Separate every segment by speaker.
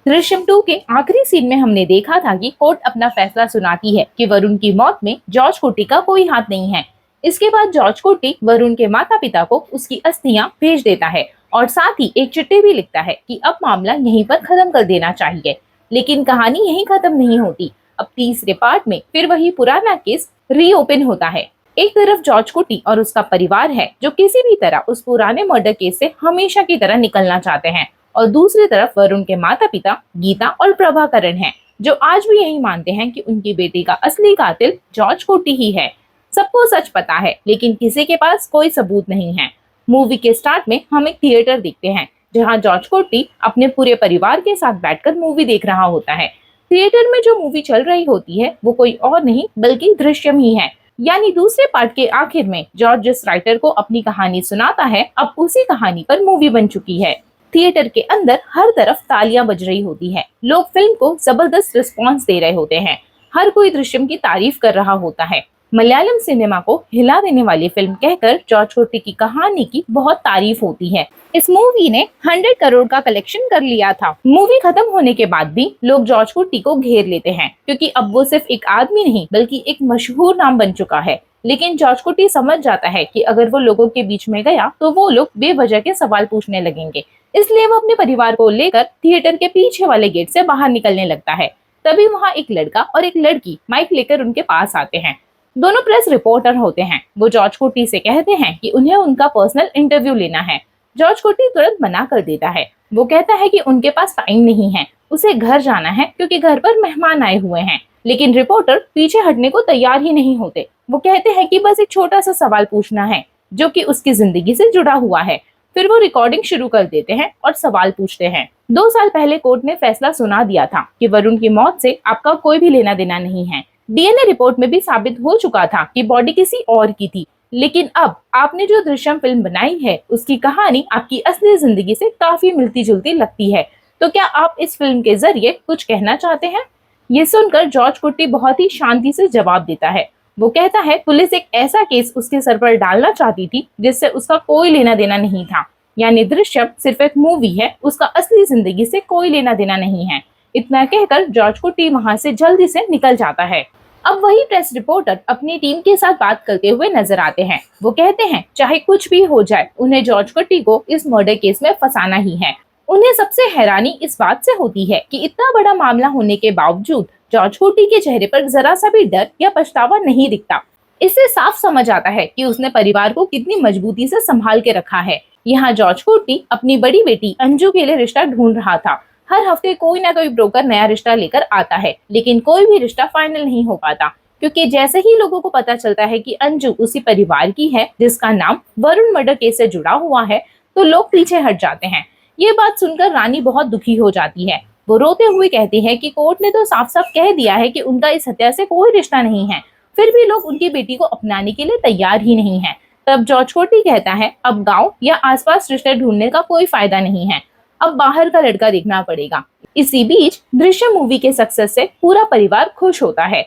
Speaker 1: दृश्यम 2 के आखिरी सीन में हमने देखा था कि कोर्ट अपना फैसला सुनाती है कि वरुण की मौत में जॉर्ज कोटी का कोई हाथ नहीं है। इसके बाद जॉर्ज कोटी वरुण के माता पिता को उसकी अस्थियां भेज देता है और साथ ही एक चिट्ठी भी लिखता है कि अब मामला यहीं पर खत्म कर देना चाहिए। लेकिन कहानी यहीं खत्म नहीं होती। अब तीसरे पार्ट में फिर वही पुराना केस रीओपन होता है। एक तरफ जॉर्ज कोटी और उसका परिवार है जो किसी भी तरह उस पुराने मर्डर केस से हमेशा की तरह निकलना चाहते हैं, और दूसरी तरफ वरुण के माता पिता गीता और प्रभाकरण हैं जो आज भी यही मानते हैं कि उनकी बेटी का असली कातिल जॉर्ज कोटी ही है। सबको सच पता है लेकिन किसी के पास कोई सबूत नहीं है। मूवी के स्टार्ट में हम एक थिएटर देखते हैं जहां जॉर्ज कोटी अपने पूरे परिवार के साथ बैठकर मूवी देख रहा होता है। थिएटर में जो मूवी चल रही होती है वो कोई और नहीं बल्कि दृश्यम ही है। यानी दूसरे पार्ट के आखिर में जॉर्ज जिस राइटर को अपनी कहानी सुनाता है, अब उसी कहानी पर मूवी बन चुकी है। थिएटर के अंदर हर तरफ तालियां बज रही होती है। लोग फिल्म को जबरदस्त रिस्पॉन्स दे रहे होते हैं। हर कोई दृश्यम की तारीफ कर रहा होता है। मलयालम सिनेमा को हिला देने वाली फिल्म कहकर जॉर्ज कोटी की कहानी की बहुत तारीफ होती है। इस मूवी ने 100 करोड़ का कलेक्शन कर लिया था। मूवी खत्म होने के बाद भी लोग जॉर्ज कोटी को घेर लेते हैं क्योंकि अब वो सिर्फ एक आदमी नहीं बल्कि एक मशहूर नाम बन चुका है। लेकिन जॉर्ज कोटी समझ जाता है कि अगर वो लोगों के बीच में गया तो वो लोग बेवजह के सवाल पूछने लगेंगे, इसलिए वो अपने परिवार को लेकर थिएटर के पीछे वाले गेट से बाहर निकलने लगता है। तभी वहाँ एक लड़का और एक लड़की माइक लेकर उनके पास आते हैं। दोनों प्रेस रिपोर्टर होते हैं। वो जॉर्ज कोटी से कहते हैं कि उन्हें उनका पर्सनल इंटरव्यू लेना है। जॉर्ज कोटी तुरंत मना कर देता है। वो कहता है कि उनके पास टाइम नहीं है, उसे घर जाना है क्योंकि घर पर मेहमान आए हुए हैं। लेकिन रिपोर्टर पीछे हटने को तैयार ही नहीं होते। वो कहते हैं कि बस एक छोटा सा सवाल पूछना है जो कि उसकी जिंदगी से जुड़ा हुआ है। फिर वो रिकॉर्डिंग शुरू कर देते हैं और सवाल पूछते हैं। 2 साल पहले कोर्ट ने फैसला सुना दिया था कि वरुण की मौत से आपका कोई भी लेना देना नहीं है। डीएनए रिपोर्ट में भी साबित हो चुका था कि बॉडी किसी और की थी। लेकिन अब आपने जो दृश्यम फिल्म बनाई है उसकी कहानी आपकी असली जिंदगी से काफी मिलती जुलती लगती है। तो क्या आप इस फिल्म के जरिए कुछ कहना चाहते हैं? ये सुनकर जॉर्ज कोटी बहुत ही शांति से जवाब देता है। वो कहता है पुलिस एक ऐसा केस उसके सर पर डालना चाहती थी जिससे उसका कोई लेना देना नहीं था। यानी दृश्यम सिर्फ एक मूवी है, उसका असली जिंदगी से कोई लेना देना नहीं है। इतना कहकर जॉर्ज कोटी वहां से जल्दी से निकल जाता है। अब वही प्रेस रिपोर्टर अपनी टीम के साथ बात करते हुए नजर आते हैं। वो कहते हैं चाहे कुछ भी हो जाए उन्हें जॉर्ज कोटी को इस मर्डर केस में फंसाना ही है। उन्हें सबसे हैरानी इस बात से होती है कि इतना बड़ा मामला होने के बावजूद जॉर्ज कोटी के चेहरे पर जरा सा भी डर या पछतावा नहीं दिखता। इससे साफ समझ आता है कि उसने परिवार को कितनी मजबूती से संभाल के रखा है। यहाँ जॉर्ज कोटी अपनी बड़ी बेटी अंजू के लिए रिश्ता ढूंढ रहा था। हर हफ्ते कोई ना कोई ब्रोकर नया रिश्ता लेकर आता है, लेकिन कोई भी रिश्ता फाइनल नहीं हो पाता क्योंकि जैसे ही लोगों को पता चलता है कि अंजू उसी परिवार की है जिसका नाम वरुण मर्डर केस से जुड़ा हुआ है, तो लोग पीछे हट जाते हैं। ये बात सुनकर रानी बहुत दुखी हो जाती है। वो रोते हुए कहती है कि कोर्ट ने तो साफ साफ कह दिया है कि उनका इस हत्या से कोई रिश्ता नहीं है, फिर भी लोग उनकी बेटी को अपनाने के लिए तैयार ही नहीं है। तब जॉर्ज कोटी कहता है अब गांव या आसपास रिश्ते ढूंढने का कोई फायदा नहीं है, अब बाहर का लड़का देखना पड़ेगा। इसी बीच दृश्यम मूवी के सक्सेस से पूरा परिवार खुश होता है।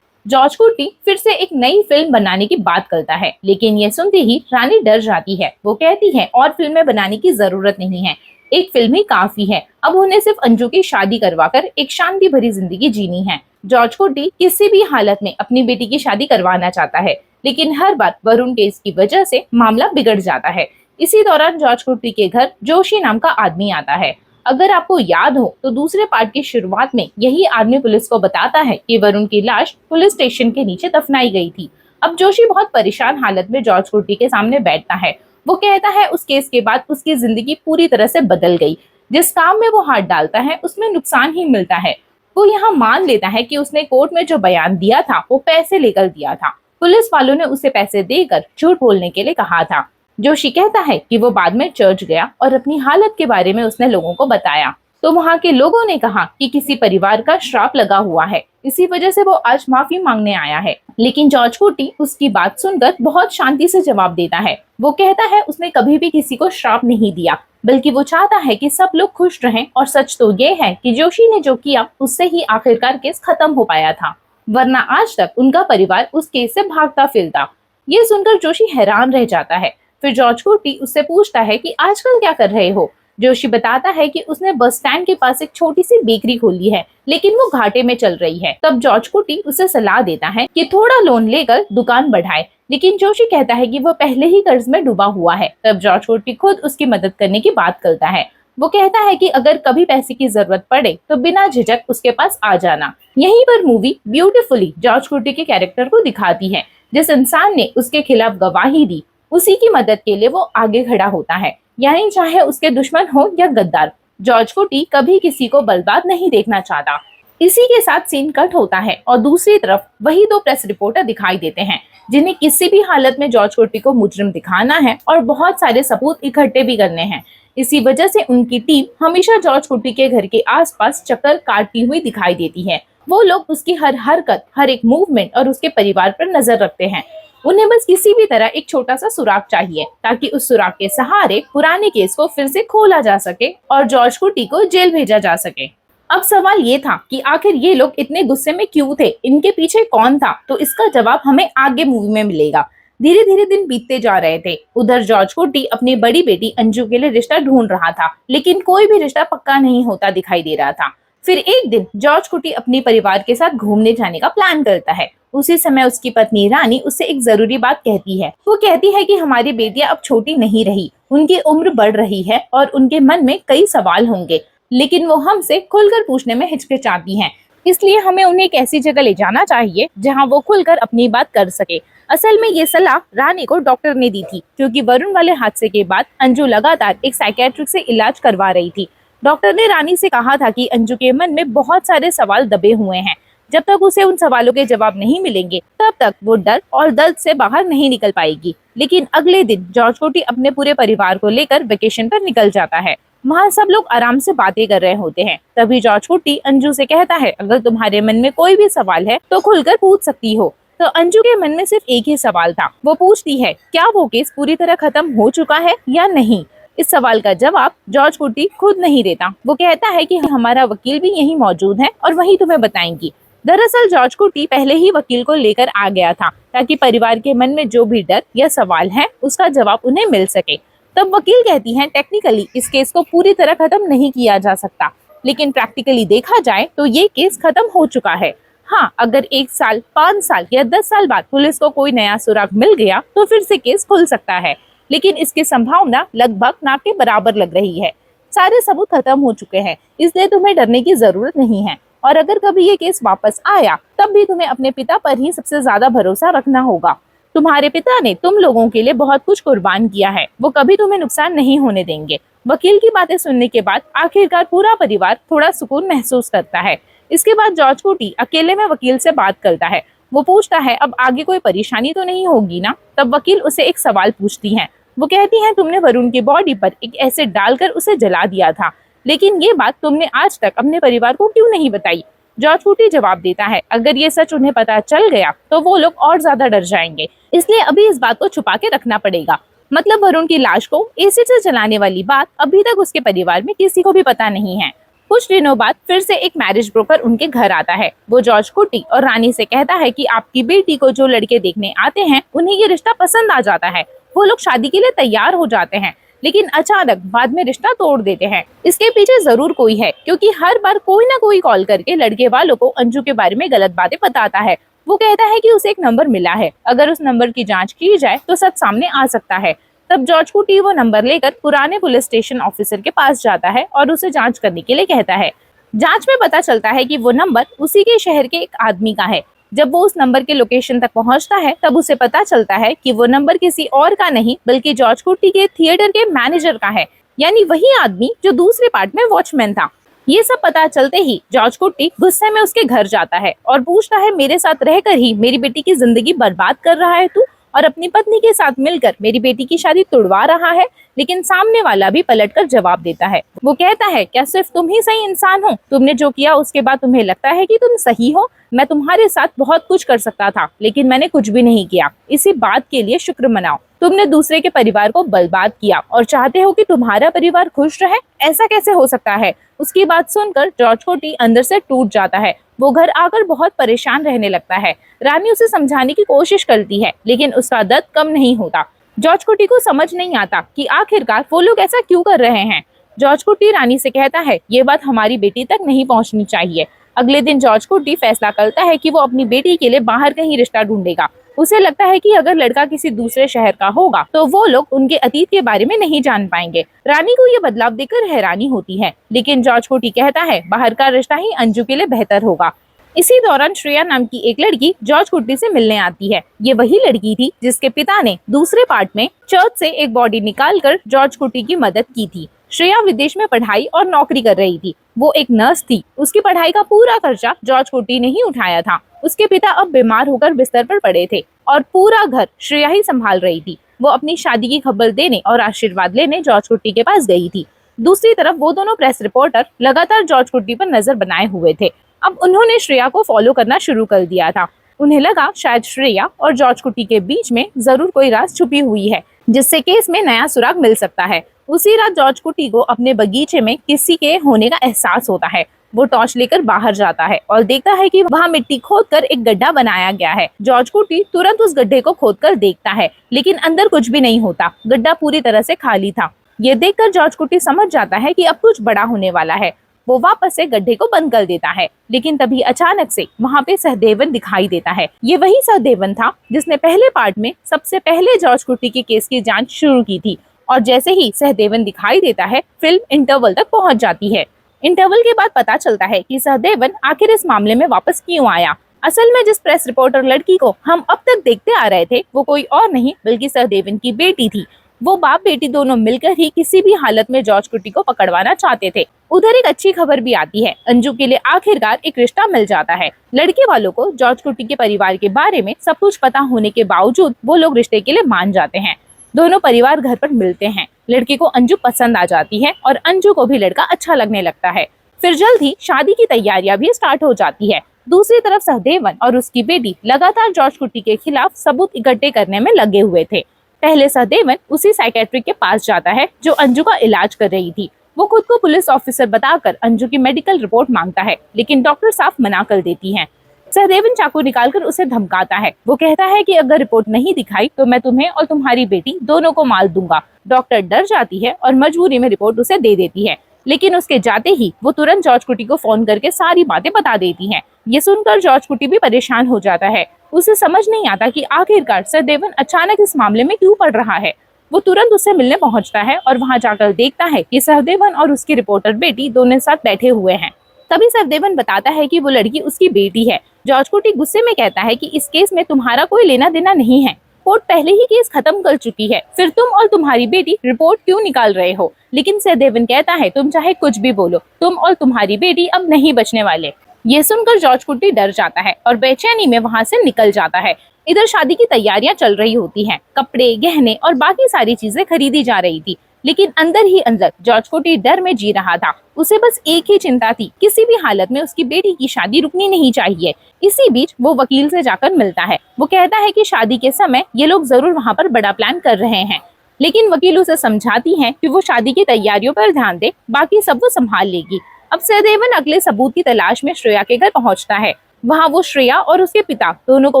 Speaker 1: जॉर्ज कोटी फिर से एक नई फिल्म बनाने की बात करता है, लेकिन ये सुनते ही रानी डर जाती है। वो कहती है और फिल्में बनाने की जरूरत नहीं है, एक फिल्म ही काफी है। अब उन्हें सिर्फ अंजू की शादी करवाकर एक शांति भरी जिंदगी जीनी है। जॉर्ज कोटी किसी भी हालत में अपनी बेटी की शादी करवाना चाहता है, लेकिन हर बार वरुण केस की वजह से मामला बिगड़ जाता है। इसी दौरान जॉर्ज कोटी के घर जोशी नाम का आदमी आता है। अगर आपको याद हो तो दूसरे पार्ट की शुरुआत में यही आदमी पुलिस को बताता है कि वरुण की लाश पुलिस स्टेशन के नीचे दफनाई गई थी। अब जोशी बहुत परेशान हालत में जॉर्ज कोटी के सामने बैठता है। वो कहता है उस केस के बाद उसकी जिंदगी पूरी तरह से बदल गई। जिस काम में वो हाथ डालता है उसमें नुकसान ही मिलता है। वो यहाँ मान लेता है कि उसने कोर्ट में जो बयान दिया था वो पैसे लेकर दिया था। पुलिस वालों ने उसे पैसे देकर झूठ बोलने के लिए कहा था। जोशी कहता है कि वो बाद में चर्च गया और अपनी हालत के बारे में उसने लोगों को बताया, तो वहाँ के लोगों ने कहा कि किसी परिवार का श्राप लगा हुआ है, इसी वजह से वो आज माफी मांगने आया है। लेकिन जॉर्ज कोटी उसकी बात सुनकर बहुत शांति से जवाब देता है। वो कहता है उसने कभी भी किसी को श्राप नहीं दिया, बल्कि वो चाहता है कि सब लोग खुश रहें। और सच तो ये है कि जोशी ने जो किया उससे ही आखिरकार केस खत्म हो पाया था, वरना आज तक उनका परिवार उस केस से भागता फिरता। ये सुनकर जोशी हैरान रह जाता है। फिर जॉर्ज कोटी उससे पूछता है कि आजकल क्या कर रहे हो। जोशी बताता है कि उसने बस स्टैंड के पास एक छोटी सी बेकरी खोली है, लेकिन वो घाटे में चल रही है। तब जॉर्ज कुटी उसे सलाह देता है कि थोड़ा लोन लेकर दुकान बढ़ाए, लेकिन जोशी कहता है कि वो पहले ही कर्ज में डूबा हुआ है। तब जॉर्ज कुटी खुद उसकी मदद करने की बात करता है। वो कहता है कि अगर कभी पैसे की जरूरत पड़े तो बिना झिझक उसके पास आ जाना। यहीं पर मूवी ब्यूटीफुली जॉर्ज कुटी के कैरेक्टर को दिखाती है। जिस इंसान ने उसके खिलाफ गवाही दी, उसी की मदद के लिए वो आगे खड़ा होता है, यानी चाहे उसके दुश्मन हो या गद्दार। जॉर्ज कुटी कभी किसी को बर्बाद नहीं देखना चाहता। इसी के साथ सीन कट होता है और दूसरी तरफ वही दो प्रेस रिपोर्टर दिखाई देते हैं, जिन्हें किसी भी हालत में जॉर्ज कुटी को मुजरिम दिखाना है और बहुत सारे सबूत इकट्ठे भी करने हैं। इसी वजह से उनकी टीम हमेशा जॉर्ज कुटी के घर के आसपास चक्कर काटती हुई दिखाई देती है। वो लोग उसकी हर हरकत, हर एक मूवमेंट और उसके परिवार पर नजर रखते हैं। उन्हें बस किसी भी तरह एक छोटा सा सुराग चाहिए, ताकि उस सुराग के सहारे पुराने केस को फिर से खोला जा सके और जॉर्ज कुटी को जेल भेजा जा सके। अब सवाल ये था कि आखिर ये लोग इतने गुस्से में क्यों थे, इनके पीछे कौन था? तो इसका जवाब हमें आगे मूवी में मिलेगा। धीरे धीरे दिन बीतते जा रहे थे। उधर जॉर्ज कुटी अपनी बड़ी बेटी अंजू के लिए रिश्ता ढूंढ रहा था, लेकिन कोई भी रिश्ता पक्का नहीं होता दिखाई दे रहा था। फिर एक दिन जॉर्ज कुटी अपने परिवार के साथ घूमने जाने का प्लान करता है। उसी समय उसकी पत्नी रानी उससे एक जरूरी बात कहती है। वो कहती है कि हमारी बेटियां अब छोटी नहीं रही, उनकी उम्र बढ़ रही है और उनके मन में कई सवाल होंगे, लेकिन वो हमसे खुलकर पूछने में हिचकिचाती हैं। इसलिए हमें उन्हें एक ऐसी जगह ले जाना चाहिए जहां वो खुलकर अपनी बात कर सके। असल में ये सलाह रानी को डॉक्टर ने दी थी, क्योंकि वरुण वाले हादसे के बाद अंजू लगातार एक साइकियाट्रिस्ट से इलाज करवा रही थी। डॉक्टर ने रानी से कहा था कि अंजू के मन में बहुत सारे सवाल दबे हुए हैं। जब तक उसे उन सवालों के जवाब नहीं मिलेंगे, तब तक वो डर और दर्द से बाहर नहीं निकल पाएगी। लेकिन अगले दिन जॉर्ज कुटी अपने पूरे परिवार को लेकर वेकेशन पर निकल जाता है। वहाँ सब लोग आराम से बातें कर रहे होते हैं। तभी जॉर्ज कुटी अंजू से कहता है, अगर तुम्हारे मन में कोई भी सवाल है तो खुलकर पूछ सकती हो। तो अंजू के मन में सिर्फ एक ही सवाल था। वो पूछती है, क्या वो केस पूरी तरह खत्म हो चुका है या नहीं? इस सवाल का जवाब जॉर्ज कुटी खुद नहीं देता। वो कहता है कि हमारा वकील भी यहीं मौजूद है और वही तुम्हें बताएंगी। दरअसल जॉर्ज कुटी पहले ही वकील को लेकर आ गया था, ताकि परिवार के मन में जो भी डर या सवाल है उसका जवाब उन्हें मिल सके। तब वकील कहती हैं, टेक्निकली इस केस को पूरी तरह खत्म नहीं किया जा सकता, लेकिन प्रैक्टिकली देखा जाए तो ये केस खत्म हो चुका है। हाँ, अगर 1 साल, 5 साल या 10 साल बाद पुलिस को कोई नया सुराग मिल गया तो फिर से केस खुल सकता है, लेकिन इसकी संभावना लगभग ना के बराबर लग रही है। सारे सबूत खत्म हो चुके हैं, इसलिए तुम्हें डरने की जरूरत नहीं है। और अगर कभी ये केस वापस आया, तब भी तुम्हें अपने पिता पर ही सबसे ज्यादा भरोसा रखना होगा। तुम्हारे पिता ने तुम लोगों के लिए बहुत कुछ कुर्बान किया है, वो कभी तुम्हें नुकसान नहीं होने देंगे। वकील की बातें सुनने के बाद आखिरकार पूरा परिवार थोड़ा सुकून महसूस करता है। इसके बाद जॉर्ज कुटी अकेले में वकील से बात करता है। वो पूछता है, अब आगे कोई परेशानी तो नहीं होगी ना? तब वकील उसे एक सवाल पूछती है। वो कहती है, तुमने वरुण की बॉडी पर एक एसिड डालकर उसे जला दिया था, लेकिन ये बात तुमने आज तक अपने परिवार को क्यों नहीं बताई? जॉर्ज कुटी जवाब देता है, अगर ये सच उन्हें पता चल गया तो वो लोग और ज्यादा डर जाएंगे, इसलिए अभी इस बात को छुपा के रखना पड़ेगा। मतलब वरुण की लाश को एसिड से जलाने वाली बात अभी तक उसके परिवार में किसी को भी पता नहीं है। कुछ दिनों बाद फिर से एक मैरिज ब्रोकर उनके घर आता है। वो जॉर्ज कुटी और रानी से कहता है कि आपकी बेटी को जो लड़के देखने आते हैं उन्हें ये रिश्ता पसंद आ जाता है। वो लोग शादी के लिए तैयार हो जाते हैं, लेकिन अचानक बाद में रिश्ता तोड़ देते हैं। इसके पीछे जरूर कोई है, क्योंकि हर बार कोई ना कोई कॉल करके लड़के वालों को अंजू के बारे में गलत बातें बताता है। वो कहता है कि उसे एक नंबर मिला है, अगर उस नंबर की जांच की जाए तो सच सामने आ सकता है। तब जॉर्ज कुटी वो नंबर लेकर पुराने पुलिस स्टेशन ऑफिसर के पास जाता है और उसे जांच करने के लिए कहता है। जांच में पता चलता है कि वो नंबर उसी के शहर के एक आदमी का है। जब वो उस नंबर के लोकेशन तक पहुंचता है, तब उसे पता चलता है कि वो नंबर किसी और का नहीं बल्कि जॉर्ज कुटी के थिएटर के मैनेजर का है, यानी वही आदमी जो दूसरे पार्ट में वॉचमैन था। ये सब पता चलते ही जॉर्ज कुटी गुस्से में उसके घर जाता है और पूछता है, मेरे साथ रहकर ही मेरी बेटी की जिंदगी बर्बाद कर रहा है तू, और अपनी पत्नी के साथ मिलकर मेरी बेटी की शादी तुड़वा रहा है। लेकिन सामने वाला भी पलटकर जवाब देता है। वो कहता है, क्या सिर्फ तुम ही सही इंसान हो? तुमने जो किया उसके बाद तुम्हें लगता है कि तुम सही हो? मैं तुम्हारे साथ बहुत कुछ कर सकता था, लेकिन मैंने कुछ भी नहीं किया। इसी बात के लिए शुक्र मनाओ। तुमने दूसरे के परिवार को बर्बाद किया और चाहते हो कि तुम्हारा परिवार खुश रहे? ऐसा कैसे हो सकता है? उसकी बात सुनकर जॉर्ज कुटी अंदर से टूट जाता है। वो घर आकर बहुत परेशान रहने लगता है। रानी उसे समझाने की कोशिश करती है, लेकिन उसका दर्द कम नहीं होता। जॉर्ज कुटी को समझ नहीं आता कि आखिरकार वो लोग ऐसा क्यों कर रहे हैं। जॉर्ज कुट्टी रानी से कहता है ये बात हमारी बेटी तक नहीं पहुंचनी चाहिए। अगले दिन जॉर्ज कुट्टी फैसला करता है कि वो अपनी बेटी के लिए बाहर कहीं रिश्ता ढूंढेगा। उसे लगता है कि अगर लड़का किसी दूसरे शहर का होगा तो वो लोग उनके अतीत के बारे में नहीं जान पाएंगे। रानी को ये बदलाव देखकर हैरानी होती है, लेकिन जॉर्ज कुट्टी कहता है बाहर का रिश्ता ही अंजू के लिए बेहतर होगा। इसी दौरान श्रेया नाम की एक लड़की जॉर्ज कुट्टी से मिलने आती है। ये वही लड़की थी जिसके पिता ने दूसरे पार्ट में चर्च से एक बॉडी निकालकर जॉर्ज कुट्टी की मदद की थी। श्रेया विदेश में पढ़ाई और नौकरी कर रही थी। वो एक नर्स थी। उसकी पढ़ाई का पूरा खर्चा जॉर्ज कुट्टी ने ही उठाया था। उसके पिता अब बीमार होकर बिस्तर पर पड़े थे और पूरा घर श्रेया ही संभाल रही थी। वो अपनी शादी की खबर देने और आशीर्वाद लेने जॉर्ज कुट्टी के पास गई थी। दूसरी तरफ वो दोनों प्रेस रिपोर्टर लगातार जॉर्ज कुट्टी पर नजर बनाए हुए थे। अब उन्होंने श्रेया को फॉलो करना शुरू कर दिया था। उन्हें लगा शायद श्रेया और जॉर्ज कुट्टी के बीच में जरूर कोई राज छुपी हुई है जिससे केस में नया सुराग मिल सकता है। उसी रात जॉर्ज कुट्टी को अपने बगीचे में किसी के होने का एहसास होता है। वो टॉर्च लेकर बाहर जाता है और देखता है कि वहाँ मिट्टी खोदकर एक गड्ढा बनाया गया है। जॉर्ज कुट्टी तुरंत उस गड्ढे को खोदकर देखता है, लेकिन अंदर कुछ भी नहीं होता। गड्ढा पूरी तरह से खाली था। ये देखकर जॉर्ज कुट्टी समझ जाता है कि अब कुछ बड़ा होने वाला है। वो वापस से गड्ढे को बंद कर देता है, लेकिन तभी अचानक से वहाँ पे सहदेवन दिखाई देता है। ये वही सहदेवन था जिसने पहले पार्ट में सबसे पहले जॉर्ज कुट्टी के केस की जांच शुरू की थी। और जैसे ही सहदेवन दिखाई देता है, फिल्म इंटरवल तक पहुंच जाती है। इंटरवल के बाद पता चलता है कि सहदेवन आखिर इस मामले में वापस क्यों आया। असल में जिस प्रेस रिपोर्टर लड़की को हम अब तक देखते आ रहे थे वो कोई और नहीं बल्कि सहदेवन की बेटी थी। वो बाप बेटी दोनों मिलकर ही किसी भी हालत में जॉर्ज कुट्टी को पकड़वाना चाहते थे। उधर एक अच्छी खबर भी आती है। अंजू के लिए आखिरकार एक रिश्ता मिल जाता है। लड़के वालों को जॉर्ज कुट्टी के परिवार के बारे में सब कुछ पता होने के बावजूद वो लोग रिश्ते के लिए मान जाते हैं। दोनों परिवार घर पर मिलते हैं। लड़के को अंजू पसंद आ जाती है और अंजू को भी लड़का अच्छा लगने लगता है। फिर जल्द ही शादी की तैयारियां भी स्टार्ट हो जाती है। दूसरी तरफ सहदेवन और उसकी बेटी लगातार जॉर्ज कुट्टी के खिलाफ सबूत इकट्ठे करने में लगे हुए थे। पहले सहदेवन उसी साइकेट्रिक के पास जाता है जो अंजू का इलाज कर रही थी। वो खुद को पुलिस ऑफिसर बताकर अंजू की मेडिकल रिपोर्ट मांगता है, लेकिन डॉक्टर साफ मना कर देती हैं। सहदेवन चाकू निकालकर उसे धमकाता है। वो कहता है कि अगर रिपोर्ट नहीं दिखाई तो मैं तुम्हें और तुम्हारी बेटी दोनों को मार दूंगा। डॉक्टर डर जाती है और मजबूरी में रिपोर्ट उसे दे देती है, लेकिन उसके जाते ही वो तुरंत जॉर्ज कुट्टी को फोन करके सारी बातें बता देती हैं। ये सुनकर जॉर्ज कुट्टी भी परेशान हो जाता है। उसे समझ नहीं आता कि आखिरकार सहदेवन अचानक इस मामले में क्यों पड़ रहा है। वो तुरंत उससे मिलने पहुंचता है और वहां जाकर देखता है कि सहदेवन और उसकी रिपोर्टर बेटी दोनों साथ बैठे हुए हैं। तभी सहदेवन बताता है कि वो लड़की उसकी बेटी है। जॉर्ज कुट्टी गुस्से में कहता है कि इस केस में तुम्हारा कोई लेना देना नहीं है। कोर्ट पहले ही केस खत्म कर चुकी है, फिर तुम और तुम्हारी बेटी रिपोर्ट क्यों निकाल रहे हो। लेकिन सहदेवन कहता है तुम चाहे कुछ भी बोलो, तुम और तुम्हारी बेटी अब नहीं बचने वाले। ये सुनकर जॉर्ज कुट्टी डर जाता है और बेचैनी में वहाँ से निकल जाता है। इधर शादी की तैयारियां चल रही होती हैं। कपड़े, गहने और बाकी सारी चीजें खरीदी जा रही थी, लेकिन अंदर ही अंदर जॉर्ज कुट्टी डर में जी रहा था। उसे बस एक ही चिंता थी, किसी भी हालत में उसकी बेटी की शादी रुकनी नहीं चाहिए। इसी बीच वो वकील से जाकर मिलता है। वो कहता है कि शादी के समय ये लोग जरूर वहाँ पर बड़ा प्लान कर रहे हैं, लेकिन वकील उसे समझाती है कि वो शादी की तैयारियों पर ध्यान दे, बाकी सब वो संभाल लेगी। अब सहदेवन अगले सबूत की तलाश में श्रेया के घर पहुंचता है। वहाँ वो श्रेया और उसके पिता दोनों को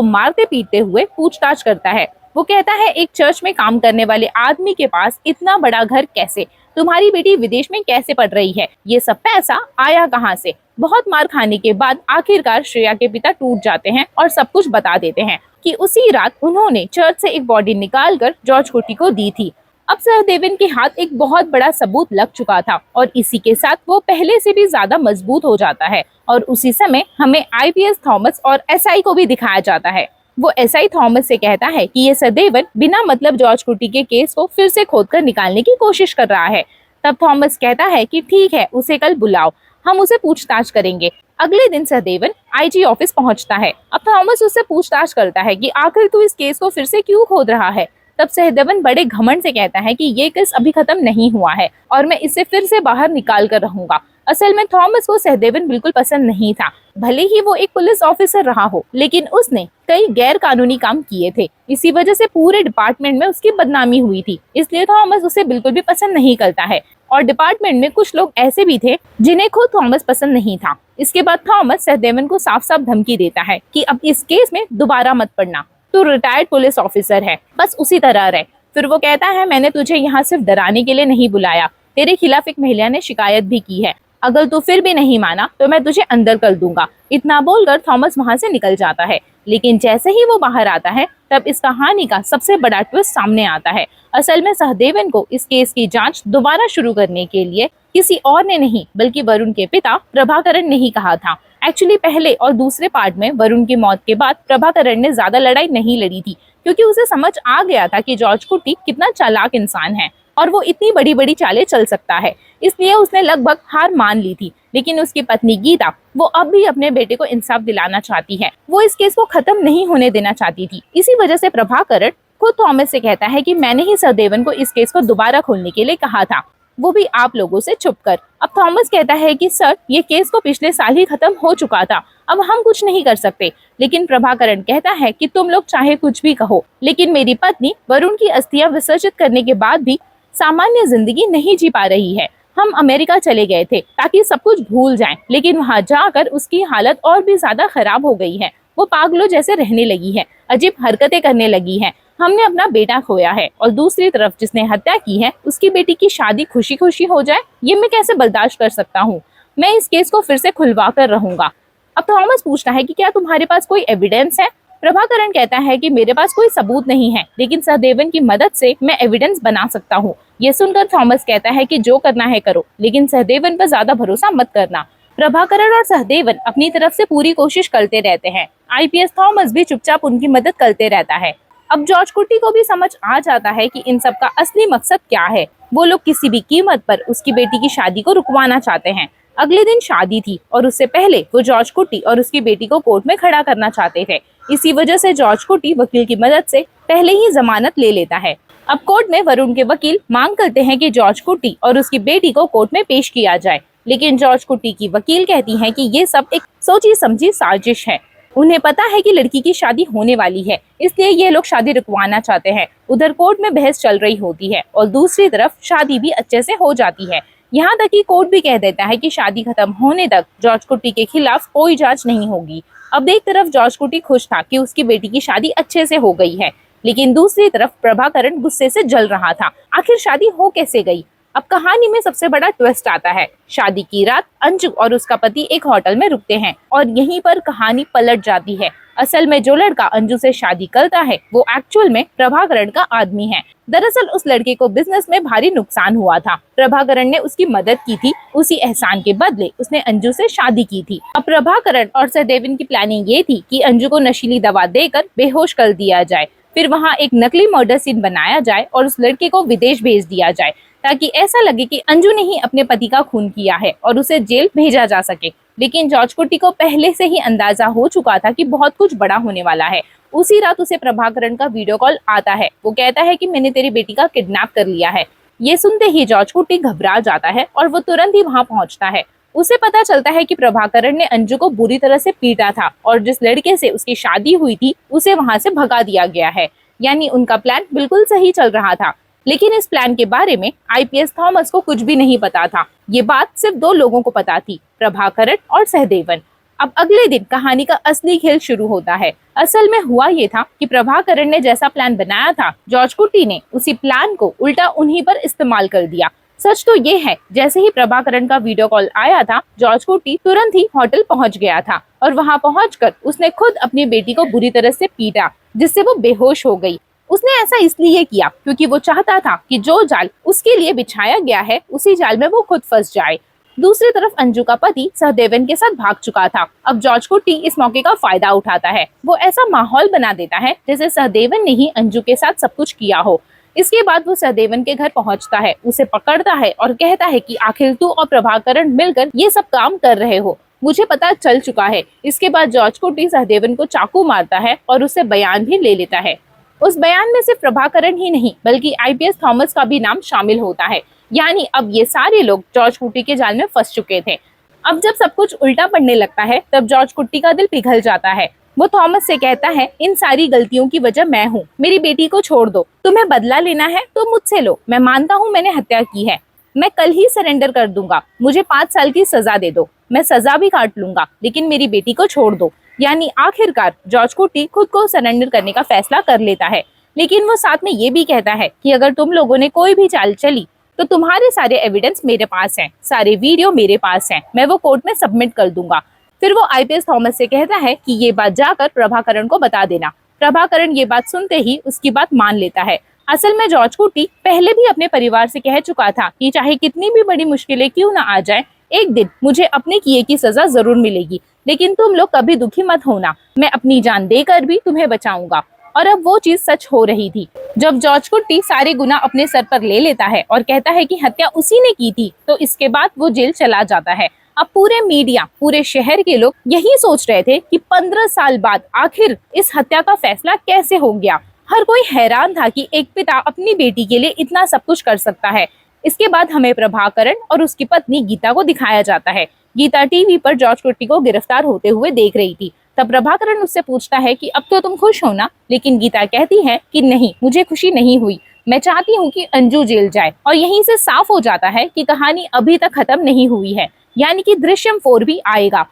Speaker 1: मारते पीटते हुए पूछताछ करता है। वो कहता है एक चर्च में काम करने वाले आदमी के पास इतना बड़ा घर कैसे, तुम्हारी बेटी विदेश में कैसे पढ़ रही है, ये सब पैसा आया कहाँ से। बहुत मार खाने के बाद आखिरकार श्रेया के पिता टूट जाते हैं और सब कुछ बता देते हैं कि उसी रात उन्होंने चर्च से एक बॉडी निकालकर जॉर्ज कुट्टी को दी थी। अब सहदेवन के हाथ एक बहुत बड़ा सबूत लग चुका था और इसी के साथ वो पहले से भी ज्यादा मजबूत हो जाता है। और उसी समय हमें आईपीएस थॉमस और एसआई को भी दिखाया जाता है। वो एसआई थॉमस से कहता है कि ये सहदेवन बिना मतलब जॉर्ज कुट्टी के केस को फिर से खोदकर निकालने की कोशिश कर रहा है। तब थॉमस कहता है कि ठीक है, उसे कल बुलाओ, हम उसे पूछताछ करेंगे। अगले दिन सहदेवन आईजी ऑफिस पहुंचता है। अब थॉमस उससे पूछताछ करता है कि आखिर तू इस केस को फिर से क्यों खोद रहा है। तब सहदेवन बड़े घमंड से कहता है कि ये केस अभी खत्म नहीं हुआ है और मैं इसे फिर से बाहर निकाल कर रहूंगा। असल में थॉमस को सहदेवन बिल्कुल पसंद नहीं था। भले ही वो एक पुलिस ऑफिसर रहा हो, लेकिन उसने कई गैर कानूनी काम किए थे। इसी वजह से पूरे डिपार्टमेंट में उसकी बदनामी हुई थी, इसलिए थॉमस उसे बिल्कुल भी पसंद नहीं करता है। और डिपार्टमेंट में कुछ लोग ऐसे भी थे जिन्हें खुद थॉमस पसंद नहीं था। इसके बाद थॉमस सहदेवन को साफ साफ धमकी देता है कि अब इस केस में दोबारा मत पड़ना, तू रिटायर्ड पुलिस ऑफिसर है, बस उसी तरह रहे। फिर वो कहता है मैंने तुझे यहाँ सिर्फ डराने के लिए नहीं बुलाया, तेरे खिलाफ एक महिला ने शिकायत भी की है। अगर तू फिर भी नहीं माना तो मैं तुझे अंदर कर दूंगा। इतना बोलकर थॉमस वहां से निकल जाता है। लेकिन जैसे ही वो बाहर आता है तब इस कहानी का सबसे बड़ा ट्विस्ट सामने आता है। असल में सहदेवन को इस केस की जांच दोबारा शुरू करने के लिए किसी और ने नहीं बल्कि वरुण के पिता प्रभाकरण ने ही कहा था। एक्चुअली पहले और दूसरे पार्ट में वरुण की मौत के बाद प्रभाकरण ने ज्यादा लड़ाई नहीं लड़ी थी, क्योंकि उसे समझ आ गया था कि जॉर्ज कुट्टी कितना चालाक इंसान है और वो इतनी बड़ी बड़ी चालें चल सकता है। इसलिए उसने लगभग हार मान ली थी। लेकिन उसकी पत्नी गीता, वो अब भी अपने बेटे को इंसाफ दिलाना चाहती है। वो इस केस को खत्म नहीं होने देना चाहती थी। इसी वजह से प्रभाकरण खुद थॉमस से कहता है कि मैंने ही सहदेवन को इस केस को दोबारा खोलने के लिए कहा था, वो भी आप लोगों से छुपकर। अब थॉमस कहता है कि सर, ये केस को पिछले साल ही खत्म हो चुका था, अब हम कुछ नहीं कर सकते। लेकिन प्रभाकरण कहता है कि तुम लोग चाहे कुछ भी कहो, लेकिन मेरी पत्नी वरुण की अस्थियां विसर्जित करने के बाद भी सामान्य जिंदगी नहीं जी पा रही है। हम अमेरिका चले गए थे ताकि सब कुछ भूल जाएं, लेकिन वहां जाकर उसकी हालत और भी ज्यादा खराब हो गई है। वो पागलों जैसे रहने लगी है, अजीब हरकतें करने लगी है। हमने अपना बेटा खोया है और दूसरी तरफ जिसने हत्या की है उसकी बेटी की शादी खुशी खुशी हो जाए, ये मैं कैसे बर्दाश्त कर सकता हूँ। मैं इस केस को फिर से खुलवा कर रहूंगा। अब थॉमस पूछता है कि क्या तुम्हारे पास कोई एविडेंस है। प्रभाकरण कहता है कि मेरे पास कोई सबूत नहीं है, लेकिन सहदेवन की मदद से मैं एविडेंस बना सकता हूँ। ये सुनकर थॉमस कहता है कि जो करना है करो, लेकिन सहदेवन पर ज्यादा भरोसा मत करना। प्रभाकरण और सहदेवन अपनी तरफ से पूरी कोशिश करते रहते हैं। आईपीएस थॉमस भी चुपचाप उनकी मदद करते रहता है। अब जॉर्ज कुट्टी को भी समझ आ जाता है कि इन सब का असली मकसद क्या है। वो लोग किसी भी कीमत पर उसकी बेटी की शादी को रुकवाना चाहते हैं। अगले दिन शादी थी और उससे पहले वो जॉर्ज कुट्टी और उसकी बेटी को कोर्ट में खड़ा करना चाहते थे। इसी वजह से जॉर्ज कुट्टी वकील की मदद से पहले ही जमानत ले लेता है। अब कोर्ट में वरुण के वकील मांग करते हैं कि जॉर्ज कुट्टी और उसकी बेटी को कोर्ट में पेश किया जाए, लेकिन जॉर्ज कुट्टी की वकील कहती है कि ये सब एक सोची समझी साजिश है। उन्हें पता है कि लड़की की शादी होने वाली है, इसलिए ये लोग शादी रुकवाना चाहते हैं। उधर कोर्ट में बहस चल रही होती है और दूसरी तरफ शादी भी अच्छे से हो जाती है। यहाँ तक कि कोर्ट भी कह देता है कि शादी खत्म होने तक जॉर्ज कुट्टी के खिलाफ कोई जांच नहीं होगी। अब एक तरफ जॉर्ज कुट्टी खुश था कि उसकी बेटी की शादी अच्छे से हो गई है, लेकिन दूसरी तरफ प्रभाकरण गुस्से से जल रहा था। आखिर शादी हो कैसे गई। अब कहानी में सबसे बड़ा ट्विस्ट आता है। शादी की रात अंजू और उसका पति एक होटल में रुकते हैं और यहीं पर कहानी पलट जाती है। असल में जो लड़का अंजू से शादी करता है वो एक्चुअल में प्रभाकरण का आदमी है। दरअसल उस लड़के को बिजनेस में भारी नुकसान हुआ था। प्रभाकरण ने उसकी मदद की थी, उसी एहसान के बदले उसने अंजू से शादी की थी। अब प्रभाकरण और सहदेवन की प्लानिंग ये थी कि अंजू को नशीली दवा देकर बेहोश कर दिया जाए, फिर वहाँ एक नकली मर्डर सीन बनाया जाए और उस लड़के को विदेश भेज दिया जाए, ताकि ऐसा लगे कि अंजू ने ही अपने पति का खून किया है और उसे जेल भेजा जा सके। लेकिन जॉर्ज कुट्टी को पहले से ही अंदाजा हो चुका था कि बहुत कुछ बड़ा होने वाला है। उसी रात उसे प्रभाकरण का वीडियो कॉल आता है। वो कहता है कि मैंने तेरी बेटी का किडनैप कर लिया है। ये सुनते ही जॉर्ज कुट्टी घबरा जाता है और वो तुरंत ही वहाँ पहुँचता है। उसे पता चलता है कि प्रभाकरण ने अंजू को बुरी तरह से पीटा था और जिस लड़के से उसकी शादी हुई थी उसे वहाँ से भगा दिया गया है। यानी उनका प्लान बिल्कुल सही चल रहा था। लेकिन इस प्लान के बारे में आईपीएस थॉमस को कुछ भी नहीं पता था। ये बात सिर्फ दो लोगों को पता थी, प्रभाकरण और सहदेवन। अब अगले दिन कहानी का असली खेल शुरू होता है। असल में हुआ ये था कि प्रभाकरण ने जैसा प्लान बनाया था, जॉर्ज कुट्टी ने उसी प्लान को उल्टा उन्हीं पर इस्तेमाल कर दिया। सच तो ये है, जैसे ही प्रभाकरण का वीडियो कॉल आया था, जॉर्ज कुट्टी तुरंत ही होटल पहुंच गया था और वहां पहुंचकर उसने खुद अपनी बेटी को बुरी तरह से पीटा, जिससे वो बेहोश हो गई। उसने ऐसा इसलिए किया क्योंकि वो चाहता था कि जो जाल उसके लिए बिछाया गया है उसी जाल में वो खुद फंस जाए। दूसरी तरफ अंजू का पति सहदेवन के साथ भाग चुका था। अब जॉर्ज कुट्टी इस मौके का फायदा उठाता है। वो ऐसा माहौल बना देता है जैसे सहदेवन ने ही अंजू के साथ सब कुछ किया हो। इसके बाद वो सहदेवन के घर पहुंचता है, उसे पकड़ता है और कहता है कि आखिर तू और प्रभाकरण मिलकर ये सब काम कर रहे हो, मुझे पता चल चुका है। इसके बाद जॉर्ज कुट्टी सहदेवन को चाकू मारता है और उससे बयान भी ले लेता है। उस बयान में सिर्फ प्रभाकरण ही नहीं बल्कि आईपीएस थॉमस का भी नाम शामिल होता है। यानी अब ये सारे लोग जॉर्ज कुट्टी के जाल में फंस चुके थे। अब जब सब कुछ उल्टा पड़ने लगता है तब जॉर्ज कुट्टी का दिल पिघल जाता है। वो थॉमस से कहता है, इन सारी गलतियों की वजह मैं हूँ, मेरी बेटी को छोड़ दो। तुम्हें बदला लेना है तो मुझसे लो, मैं मानता हूँ मैंने हत्या की है, मैं कल ही सरेंडर कर दूंगा। मुझे 5 साल की सजा दे दो, मैं सजा भी काट लूंगा, लेकिन मेरी बेटी को छोड़ दो। यानी आखिरकार जॉर्ज कुट्टी खुद को सरेंडर करने का फैसला कर लेता है। लेकिन वो साथ में ये भी कहता है कि अगर तुम लोगों ने कोई भी चाल चली तो तुम्हारे सारे एविडेंस मेरे पास हैं, सारे वीडियो मेरे पास हैं, मैं वो कोर्ट में सबमिट कर दूंगा। फिर वो आईपीएस थॉमस से कहता है कि ये बात जाकर प्रभाकरण को बता देना। प्रभाकरण ये बात सुनते ही उसकी बात मान लेता है। असल में जॉर्ज कुटी पहले भी अपने परिवार से कह चुका था कि चाहे कितनी भी बड़ी मुश्किलें क्यों ना आ जाए, एक दिन मुझे अपने किए की सजा जरूर मिलेगी, लेकिन तुम लोग कभी दुखी मत होना, मैं अपनी जान देकर भी तुम्हें बचाऊंगा। और अब वो चीज सच हो रही थी। जब जॉर्ज कुट्टी सारे गुनाह अपने सर पर ले लेता है और कहता है कि हत्या उसी ने की थी, तो इसके बाद वो जेल चला जाता है। अब पूरे मीडिया, पूरे शहर के लोग यही सोच रहे थे कि 15 साल बाद आखिर इस हत्या का फैसला कैसे हो गया। हर कोई हैरान था कि एक पिता अपनी बेटी के लिए इतना सब कुछ कर सकता है। इसके बाद हमें प्रभाकरण और उसकी पत्नी गीता को दिखाया जाता है। गीता टीवी पर जॉर्ज कुट्टी को गिरफ्तार होते हुए देख रही थी। तब प्रभाकरण उससे पूछता है कि अब तो तुम खुश हो ना, लेकिन गीता कहती है कि नहीं, मुझे खुशी नहीं हुई, मैं चाहती हूँ कि अंजू जेल जाए। और यहीं से साफ हो जाता है कि कहानी अभी तक खत्म नहीं हुई है, यानी कि दृश्यम 4 भी आएगा,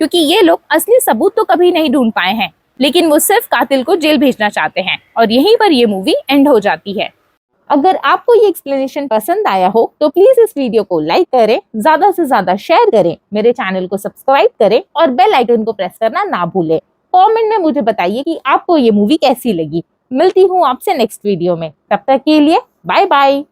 Speaker 1: क्योंकि ये लोग असली सबूत तो कभी नहीं ढूंढ पाए हैं, लेकिन वो सिर्फ कातिल को जेल भेजना चाहते हैं। और यहीं पर ये मूवी एंड हो जाती है। अगर आपको ये एक्सप्लेनेशन पसंद आया हो तो प्लीज इस वीडियो को लाइक करें, ज्यादा से ज्यादा शेयर करें, मेरे चैनल को सब्सक्राइब करें और बेल आइकन को प्रेस करना ना भूलें। कमेंट में मुझे बताइए कि आपको ये मूवी कैसी लगी। मिलती हूँ आपसे नेक्स्ट वीडियो में, तब तक के लिए बाय बाय।